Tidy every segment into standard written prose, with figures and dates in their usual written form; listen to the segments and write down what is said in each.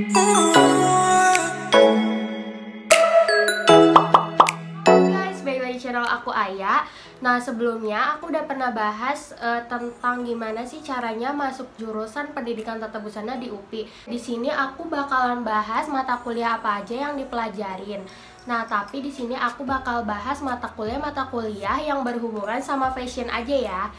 Guys, balik lagi channel aku Aya. Nah, sebelumnya aku udah pernah bahas tentang gimana sih caranya masuk jurusan pendidikan tata busana di UPI. Di sini aku bakalan bahas mata kuliah apa aja yang dipelajarin. Nah, tapi di sini aku bakal bahas mata kuliah yang berhubungan sama fashion aja ya.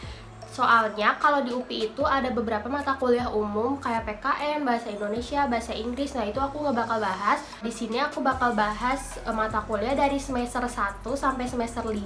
Soalnya kalau di UPI itu ada beberapa mata kuliah umum kayak PKN, bahasa Indonesia, bahasa Inggris. Nah, itu aku nggak bakal bahas. Di sini aku bakal bahas mata kuliah dari semester 1 sampai semester 5.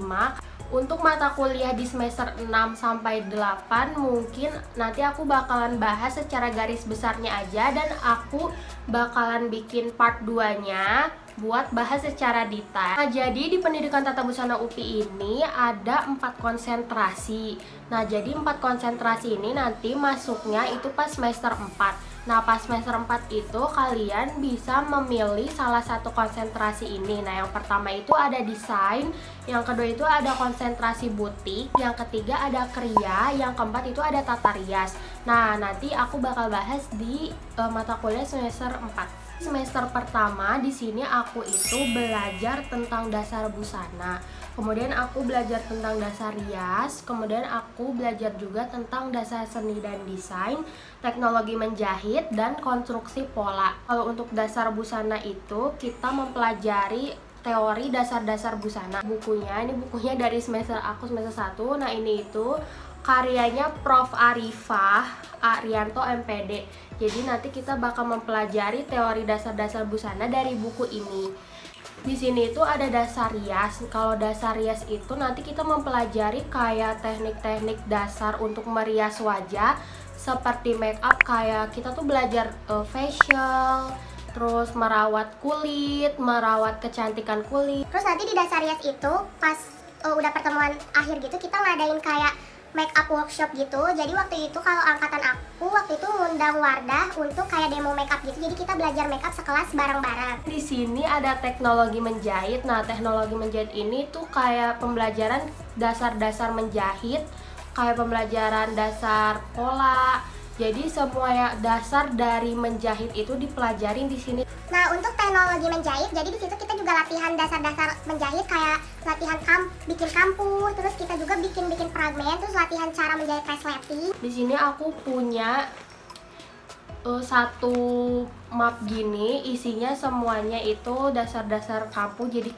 Untuk mata kuliah di semester 6 sampai 8 mungkin nanti aku bakalan bahas secara garis besarnya aja, dan aku bakalan bikin part 2-nya buat bahas secara detail. Nah, jadi di pendidikan tata busana UPI ini ada 4 konsentrasi. Nah, jadi 4 konsentrasi ini nanti masuknya itu pas semester 4. Nah, pas semester 4 itu kalian bisa memilih salah satu konsentrasi ini. Nah, yang pertama itu ada desain, yang kedua itu ada konsentrasi butik, yang ketiga ada kriya, yang keempat itu ada tata rias. Nah, nanti aku bakal bahas di mata kuliah semester 4. Semester pertama di sini aku itu belajar tentang dasar busana. Kemudian aku belajar tentang dasar rias, kemudian aku belajar juga tentang dasar seni dan desain, teknologi menjahit, dan konstruksi pola. Kalau untuk dasar busana itu kita mempelajari teori dasar-dasar busana. Ini bukunya dari semester aku semester 1. Nah, ini itu karyanya Prof. Arifah Arianto MPD. Jadi nanti kita bakal mempelajari teori dasar-dasar busana dari buku ini. Di sini itu ada dasar rias. Kalau dasar rias itu nanti kita mempelajari kayak teknik-teknik dasar untuk merias wajah, seperti make up, kayak kita tuh belajar facial, terus merawat kulit, merawat kecantikan kulit. Terus nanti di dasar rias itu pas udah pertemuan akhir gitu kita ngadain kayak make up workshop gitu. Jadi waktu itu kalau angkatan aku waktu itu ngundang Wardah untuk kayak demo make up gitu. Jadi kita belajar make up sekelas bareng-bareng. Di sini ada teknologi menjahit. Nah, teknologi menjahit ini tuh kayak pembelajaran dasar-dasar menjahit, kayak pembelajaran dasar pola. Jadi semua ya dasar dari menjahit itu dipelajarin di sini. Nah, untuk teknologi menjahit, jadi di situ kita juga latihan dasar-dasar menjahit kayak latihan bikin kampu, terus kita juga bikin fragmen, terus latihan cara menjahit resleting. Di sini aku punya satu map gini, isinya semuanya itu dasar-dasar kampu, jadi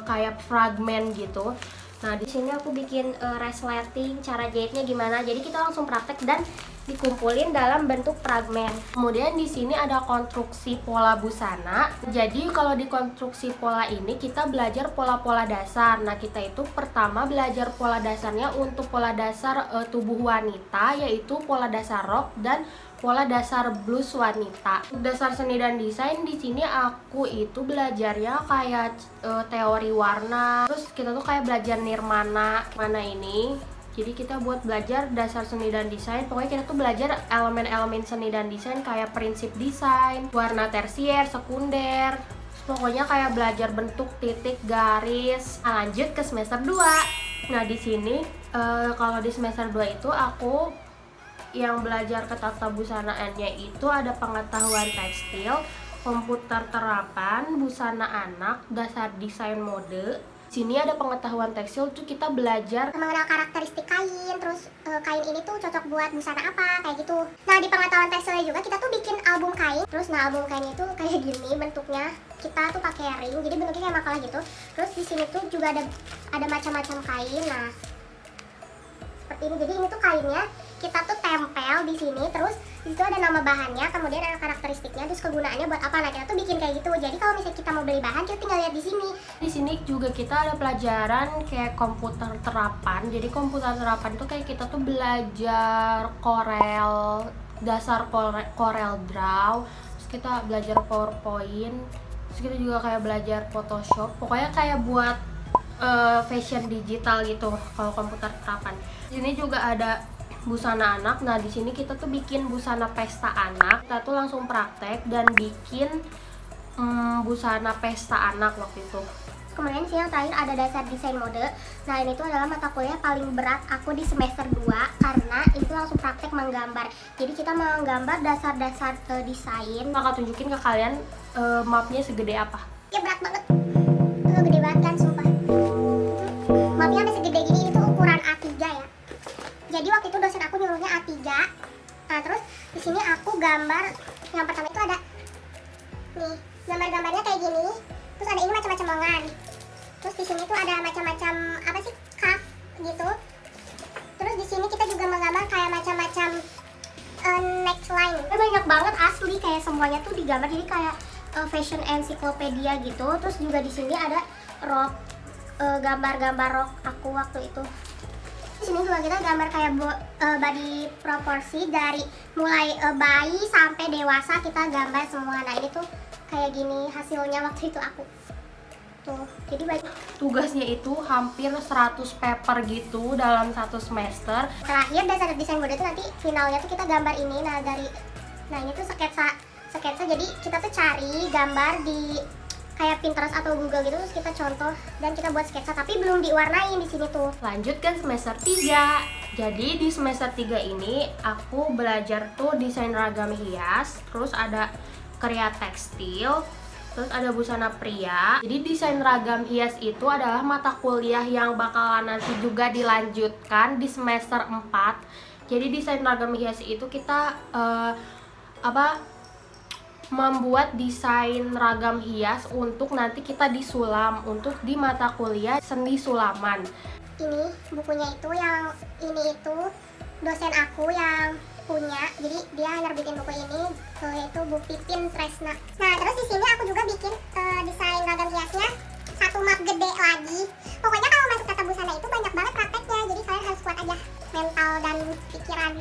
kayak fragmen gitu. Nah, di sini aku bikin resleting, cara jahitnya gimana. Jadi kita langsung praktek dan dikumpulin dalam bentuk fragmen. Kemudian di sini ada konstruksi pola busana. Jadi kalau di konstruksi pola ini kita belajar pola-pola dasar. Nah, kita itu pertama belajar pola dasarnya untuk pola dasar tubuh wanita, yaitu pola dasar rok dan pola dasar blus wanita. Dasar seni dan desain di sini aku itu belajarnya kayak teori warna. Terus kita tuh kayak belajar nirmana mana ini. Jadi kita buat belajar dasar seni dan desain. Pokoknya kita tuh belajar elemen-elemen seni dan desain kayak prinsip desain, warna tersier, sekunder. Pokoknya kayak belajar bentuk, titik, garis. Nah, lanjut ke semester 2. Nah, di sini kalau di semester 2 itu aku yang belajar ke tata busanaannya itu ada pengetahuan tekstil, komputer terapan, busana anak, dasar desain mode. Sini ada pengetahuan tekstil tuh kita belajar mengenal karakteristik kain, terus kain ini tuh cocok buat busana apa, kayak gitu. Nah, di pengetahuan tekstilnya juga kita tuh bikin album kain. Terus nah, album kain itu kayak gini bentuknya. Kita tuh pakai ring, jadi bentuknya kayak makalah gitu. Terus di sini tuh juga ada macam-macam kain. Nah, seperti ini. Jadi ini tuh kainnya kita tuh tempel di sini, terus di situ ada nama bahannya, kemudian ada karakteristiknya, terus kegunaannya buat apa. Nah, kita tuh bikin kayak gitu. Jadi kalau misalnya kita mau beli bahan, kita tinggal lihat di sini. Di sini juga kita ada pelajaran kayak komputer terapan. Jadi komputer terapan tuh kayak kita tuh belajar Corel, dasar Corel Draw, terus kita belajar PowerPoint, terus kita juga kayak belajar Photoshop. Pokoknya kayak buat fashion digital gitu kalau komputer terapan. Di sini juga ada busana anak. Nah, di sini kita tuh bikin busana pesta anak. Kita tuh langsung praktek dan bikin busana pesta anak waktu itu. Kemudian di sini yang terakhir ada dasar desain mode. Nah, ini tuh adalah mata kuliah paling berat aku di semester 2 karena itu langsung praktek menggambar. Jadi kita menggambar dasar-dasar desain. Bakal tunjukin ke kalian mapnya segede apa. Ya berat banget. Gede banget kan sumpah. Mapnya sampai segede gini, itu ukuran A3 ya. Jadi waktu itu dosen aku nyuruhnya A3. Nah, terus di sini aku gambar yang pertama itu ada nih, gambar-gambarnya kayak gini. Terus ada ini macam-macam lengan. Terus di sini tuh ada macam-macam apa sih? Cuff gitu. Terus di sini kita juga menggambar kayak macam-macam neckline. Banyak banget asli, kayak semuanya tuh digambar jadi kayak fashion encyclopedia gitu. Terus juga di sini ada rok, gambar-gambar rok aku waktu itu. Di sini juga kita gambar kayak body proporsi dari mulai bayi sampai dewasa kita gambar semua. Nah, ini tuh kayak gini hasilnya waktu itu aku. Tuh, jadi banyak. Tugasnya itu hampir 100 paper gitu dalam satu semester. Terakhir dasar desain mode itu nanti finalnya tuh kita gambar ini. Nah ini tuh sketsa. Jadi kita tuh cari gambar di kayak Pinterest atau Google gitu, terus kita contoh dan kita buat sketsa, tapi belum diwarnain di sini tuh. Lanjut kan semester 3. Jadi di semester 3 ini aku belajar tuh desain ragam hias, terus ada karya tekstil, terus ada busana pria. Jadi desain ragam hias itu adalah mata kuliah yang bakalan nanti juga dilanjutkan di semester 4. Jadi desain ragam hias itu kita membuat desain ragam hias untuk nanti kita disulam untuk di mata kuliah seni sulaman. Ini bukunya itu, yang ini itu dosen aku yang punya, jadi dia nerbitin buku ini, yaitu Bu Pipin Tresna. Nah, terus di sini aku juga bikin desain ragam hiasnya satu map gede lagi. Pokoknya kalau masuk tata busana itu banyak banget prakteknya, jadi kalian harus kuat aja mental dan pikiran.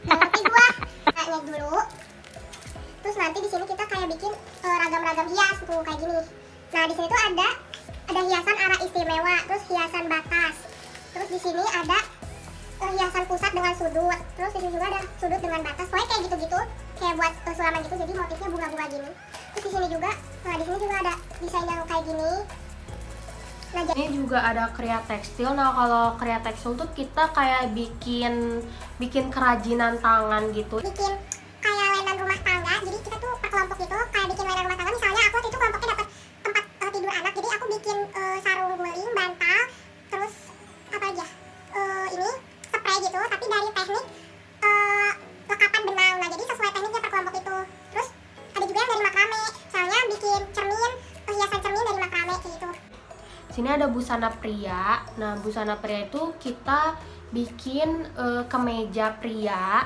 Gak ngerti gua, ngeliat dulu. Terus nanti di sini kita kayak bikin ragam-ragam hias tuh kayak gini. Nah, di sini tuh ada hiasan arah istimewa, terus hiasan batas. Terus di sini ada hiasan pusat dengan sudut. Terus di sini juga ada sudut dengan batas. Pokoknya kayak gitu-gitu, kayak buat sulaman gitu. Jadi motifnya bunga-bunga gini. Terus di sini juga, nah di sini juga ada desain yang kayak gini. Nah, ini juga ada karya tekstil. Nah, kalau karya tekstil tuh kita kayak bikin kerajinan tangan gitu. Bikin kayak mainan rumah tangga. Jadi kita tuh per kelompok gitu, kayak bikin mainan rumah tangga. Misalnya aku waktu itu kelompoknya dapat tempat tidur anak. Jadi aku bikin sarung guling, bantal, terus apa aja? Ini spray gitu, tapi dari teknik lekapan benang. Nah, jadi sesuai tekniknya per kelompok itu. Terus ada juga yang dari makrame. Misalnya bikin cermin, hiasan cermin dari makrame kayak gitu. Sini ada busana pria. Nah, busana pria itu kita bikin kemeja pria.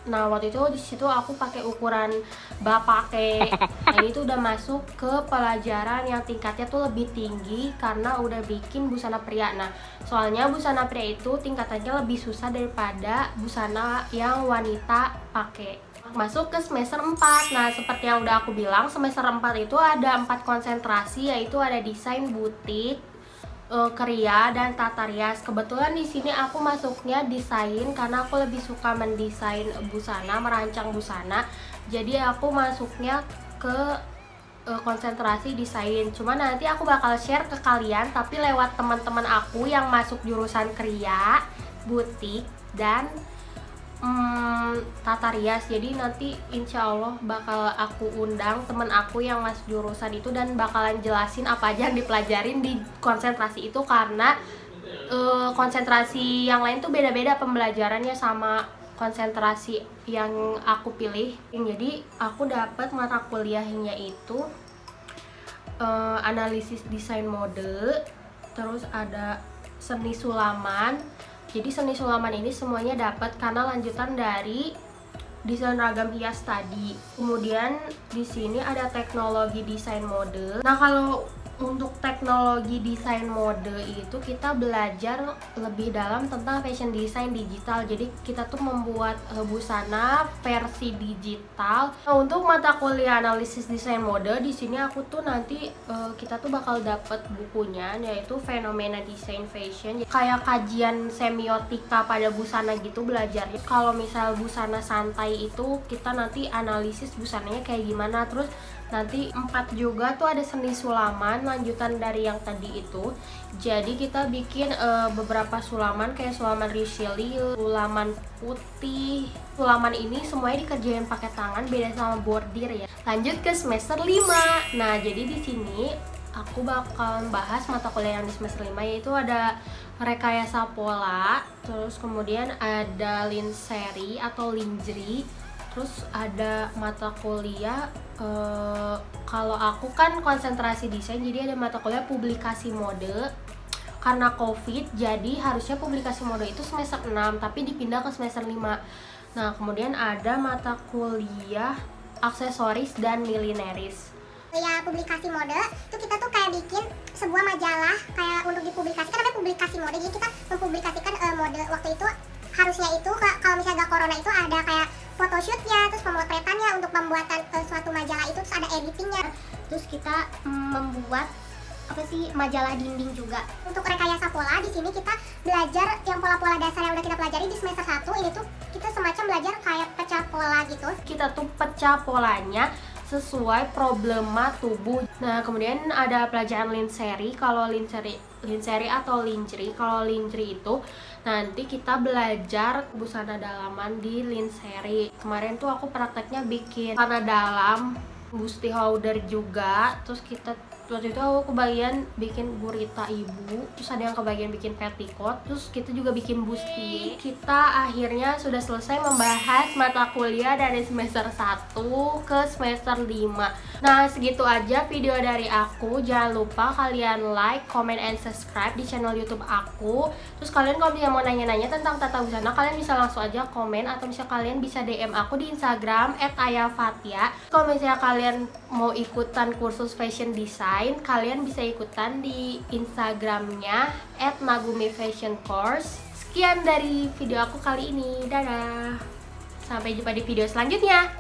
Nah, waktu itu di situ aku pakai ukuran bapake. Nah, ini tuh udah masuk ke pelajaran yang tingkatnya tuh lebih tinggi karena udah bikin busana pria. Nah, soalnya busana pria itu tingkatannya lebih susah daripada busana yang wanita pakai. Masuk ke semester 4. Nah, seperti yang udah aku bilang, semester 4 itu ada 4 konsentrasi, yaitu ada desain butik, kriya, dan tata rias. Kebetulan di sini aku masuknya desain karena aku lebih suka mendesain busana, merancang busana. Jadi aku masuknya ke konsentrasi desain. Cuma nanti aku bakal share ke kalian tapi lewat teman-teman aku yang masuk jurusan kriya, butik, dan tata rias. Jadi nanti insya Allah bakal aku undang temen aku yang masuk jurusan itu dan bakalan jelasin apa aja yang dipelajarin di konsentrasi itu, karena konsentrasi yang lain tuh beda-beda pembelajarannya sama konsentrasi yang aku pilih. Jadi aku dapat mata kuliahnya itu analisis desain mode, terus ada seni sulaman. Jadi seni sulaman ini semuanya dapat karena lanjutan dari desain ragam hias tadi. Kemudian di sini ada teknologi desain mode. Nah, kalau untuk teknologi desain mode itu kita belajar lebih dalam tentang fashion design digital. Jadi kita tuh membuat busana versi digital. Nah, untuk mata kuliah analisis desain mode di sini aku tuh nanti kita tuh bakal dapat bukunya, yaitu Fenomena Design Fashion. Kayak kajian semiotika pada busana gitu belajarnya. Kalau misal busana santai itu kita nanti analisis busananya kayak gimana. Terus nanti 4 juga tuh ada seni sulaman. kemudian lanjutan dari yang tadi itu. Jadi kita bikin beberapa sulaman kayak sulaman Richelieu, sulaman putih. Sulaman ini semuanya dikerjain pakai tangan, beda sama bordir ya. Lanjut ke semester 5. Nah, jadi di sini aku bakal bahas mata kuliah yang di semester 5, yaitu ada rekayasa pola, terus kemudian ada linseri atau lingerie, terus ada mata kuliah kalau aku kan konsentrasi desain, jadi ada mata kuliah publikasi mode. Karena COVID, jadi harusnya publikasi mode itu semester 6, tapi dipindah ke semester 5. Nah, kemudian ada mata kuliah aksesoris dan milineris. Ya, publikasi mode itu kita tuh kayak bikin sebuah majalah kayak untuk dipublikasikan, namanya publikasi mode. Jadi kita mempublikasikan mode. Waktu itu harusnya itu kalau misalnya gak corona itu ada kayak photoshootnya, terus pemotretannya untuk pembuatan suatu majalah itu, terus ada editingnya. Terus kita membuat majalah dinding juga. Untuk rekayasa pola di sini kita belajar yang pola-pola dasar yang udah kita pelajari di semester 1. Ini tuh kita semacam belajar kayak pecah pola gitu. Kita tuh pecah polanya sesuai problema tubuh. Nah, kemudian ada pelajaran linseri. Kalau linseri atau lingerie. Kalau lingerie itu nanti kita belajar busana dalaman di linseri. Kemarin tuh aku prakteknya bikin celana dalam, busti holder juga. Terus waktu itu aku kebagian bikin gurita ibu, terus ada yang kebagian bikin petticoat, terus kita juga bikin busti. Kita akhirnya sudah selesai membahas mata kuliah dari semester 1 ke semester 5. Nah, segitu aja video dari aku. Jangan lupa kalian like, comment, and subscribe di channel YouTube aku. Terus kalian kalau misalnya mau nanya-nanya tentang tata busana, kalian bisa langsung aja komen, atau misalnya kalian bisa DM aku di Instagram @ayafatia. Kalau misalnya kalian mau ikutan kursus fashion design, kalian bisa ikutan di Instagramnya @nagumi_fashion_course. Sekian dari video aku kali ini. Dadah. Sampai jumpa di video selanjutnya.